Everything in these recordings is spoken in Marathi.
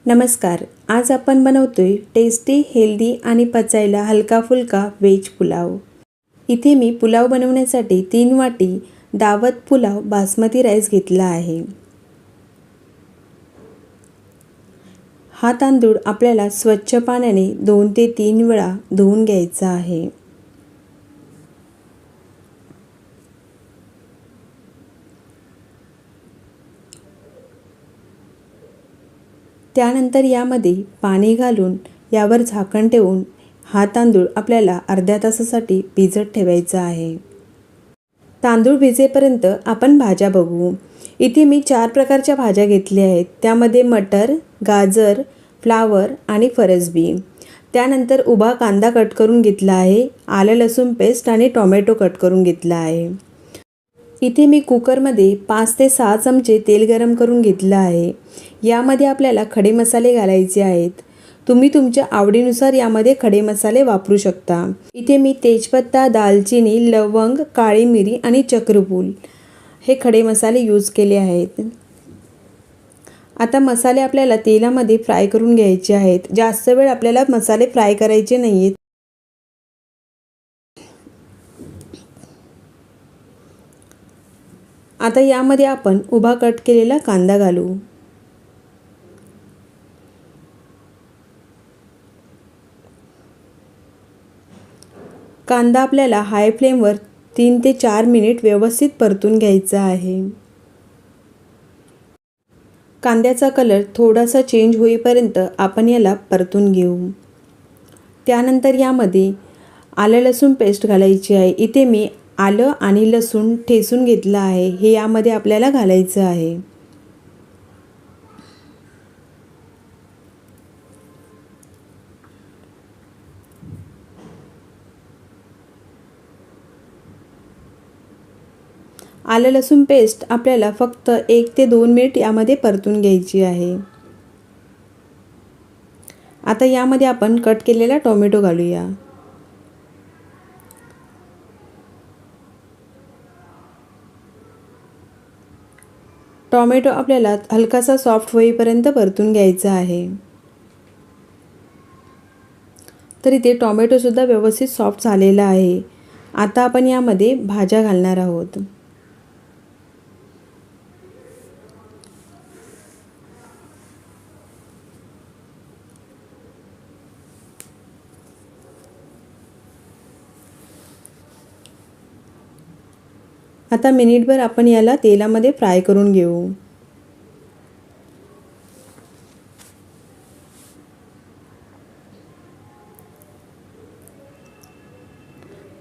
नमस्कार. आज आपण बनवतोय टेस्टी, हेल्दी आणि पचायला हलका फुलका व्हेज पुलाव. इथे मी पुलाव बनवण्यासाठी 3 वाटी दावत पुलाव बासमती राईस घेतला आहे. हा तांदूळ आपल्याला स्वच्छ पाण्याने 2 ते 3 वेळा धुवून घ्यायचा आहे. त्यानंतर यामध्ये पाणी घालून यावर झाकण ठेवून हा तांदूळ आपल्याला अर्ध्या तासासाठी भिजत ठेवायचा आहे. तांदूळ भिजेपर्यंत आपण भाज्या बघू. इथे मी 4 प्रकारच्या भाज्या घेतल्या आहेत. त्यामध्ये मटर, गाजर, फ्लावर आणि फरसबी. त्यानंतर उभा कांदा कट करून घेतला आहे. आलं लसूण पेस्ट आणि टोमॅटो कट करून घेतला आहे. इथे मी कुकरमध्ये 5 ते 6 चमचे तेल गरम करून घेतलं आहे. यामध्ये आपल्याला खडे मसाले घालायचे आहेत. तुम्ही तुमच्या आवडीनुसार यामध्ये खडे मसाले वापरू शकता. इथे मी तेजपत्ता, दालचिनी, लवंग, काळी मिरी आणि चक्रफूल हे खडे मसाले यूज केले आहेत. आता मसाले आपल्याला तेलामध्ये फ्राय करून घ्यायचे आहेत. जास्त वेळ आपल्याला मसाले फ्राय करायचे नाहीत. आता यामध्ये आपण उभा कट केलेला कांदा घालू. कांदा आपल्याला हाय फ्लेमवर 3 ते 4 मिनिट व्यवस्थित परतून घ्यायचा आहे. कांद्याचा कलर थोडासा चेंज होईपर्यंत आपण याला परतून घेऊ. त्यानंतर यामध्ये आलं लसूण पेस्ट घालायची आहे. इथे मी आलं आणि लसूण ठेचून घेतलं आहे. हे यामध्ये आपल्याला घालायचं आहे. आलं लसूण पेस्ट आपल्याला फक्त 1 ते 2 मिनिट यामध्ये परतून घ्यायची आहे. आता यामध्ये आपण कट केलेला टोमॅटो घालूया. टोमॅटो आपल्याला हलकासा सॉफ्ट होईपर्यंत परतून घ्यायचा आहे. तर इथे टोमॅटोसुद्धा व्यवस्थित सॉफ्ट झालेला आहे. आता आपण यामध्ये भाज्या घालणार आहोत. आता मिनिटभर आपण याला तेलामध्ये फ्राय करून घेऊ.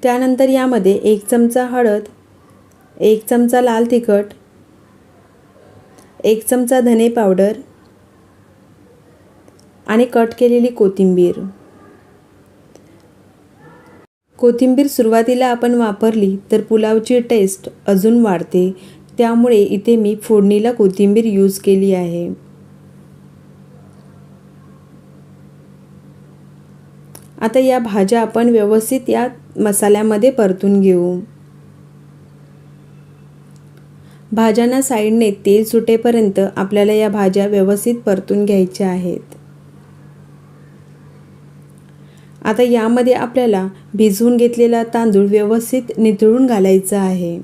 त्यानंतर यामध्ये 1 चमचा हळद, 1 चमचा लाल तिखट, 1 चमचा धने पावडर आणि कट केलेली कोथिंबीर. कोथिंबीर सुरुवातीला आपण वापरली तर पुलावची टेस्ट अजून वाढते. त्यामुळे इथे मी फोडणीला कोथिंबीर यूज केली आहे. आता या भाज्या आपण व्यवस्थित या मसाल्यामध्ये परतून घेऊ. भाज्यांना साईडने तेल सुटेपर्यंत आपल्याला या भाज्या व्यवस्थित परतून घ्यायच्या आहेत. आता यामध्ये आपल्याला भिजवून घेतलेला तांदूळ व्यवस्थित निथळून घालायचा आहे.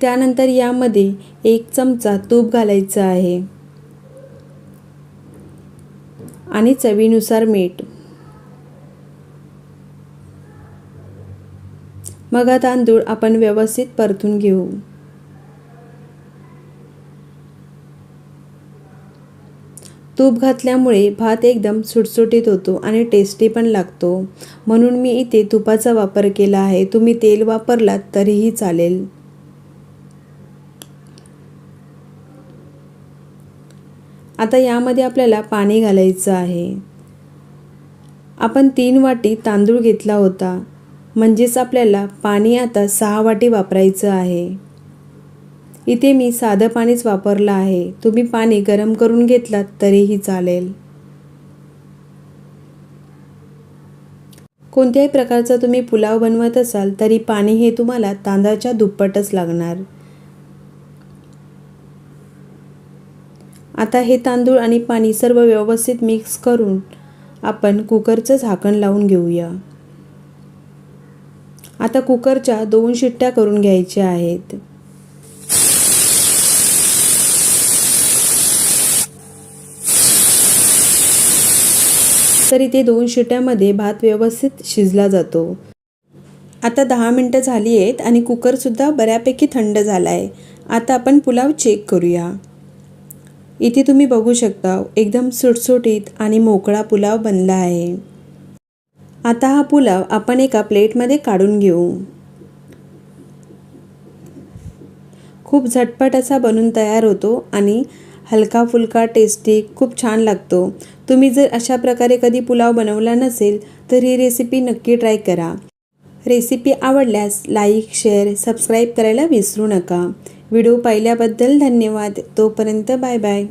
त्यानंतर यामध्ये 1 चमचा तूप घालायचं आहे आणि चवीनुसार मीठ. मग हा तांदूळ आपण व्यवस्थित परतून घेऊ. तूप घातल्यामुळे भात एकदम सुटसुटीत होतो आणि टेस्टी पण लागतो. म्हणून मी इथे तुपाचा वापर केला आहे. तुम्ही तेल वापरलात तरीही चालेल. आता यामध्ये आपल्याला पाणी घालायचं आहे. आपण 3 वाटी तांदूळ घेतला होता, म्हणजेच आपल्याला पाणी आता 6 वाटी वापरायचं आहे. इथे मी साधं पाणीच वापरलं आहे. तुम्ही पाणी गरम करून घेतलात तरीही चालेल. कोणत्याही प्रकारचा तुम्ही पुलाव बनवत असाल तरी पाणी हे तुम्हाला तांदळाच्या दुप्पटच लागणार. आता हे तांदूळ आणि पाणी सर्व व्यवस्थित मिक्स करून आपण कुकरचं झाकण लावून घेऊया. आता कुकरच्या 2 शिट्ट्या करून घ्यायच्या आहेत. तरी ते 2 शिट्ट्यामध्ये भात व्यवस्थित शिजला जातो. आता 10 मिनटं झाली आहेत आणि कुकरसुद्धा बऱ्यापैकी थंड झाला आहे. आता आपण पुलाव चेक करूया. इथे तुम्ही बघू शकता एकदम सुटसुटीत आणि मोकळा पुलाव बनला आहे. आता हा पुलाव आपण एका प्लेटमध्ये काढून घेऊ. खूप झटपट असा बनून तयार होतो आणि हलका फुलका टेस्टी खूप छान लागतो. तुम्ही जर अशा प्रकारे कधी पुलाव बनवला नसेल तर ही रेसिपी नक्की ट्राय करा. रेसिपी आवडल्यास लाईक, शेअर, सबस्क्राईब करायला विसरू नका. व्हिडिओ पाहिल्याबद्दल धन्यवाद. तोपर्यंत बाय बाय.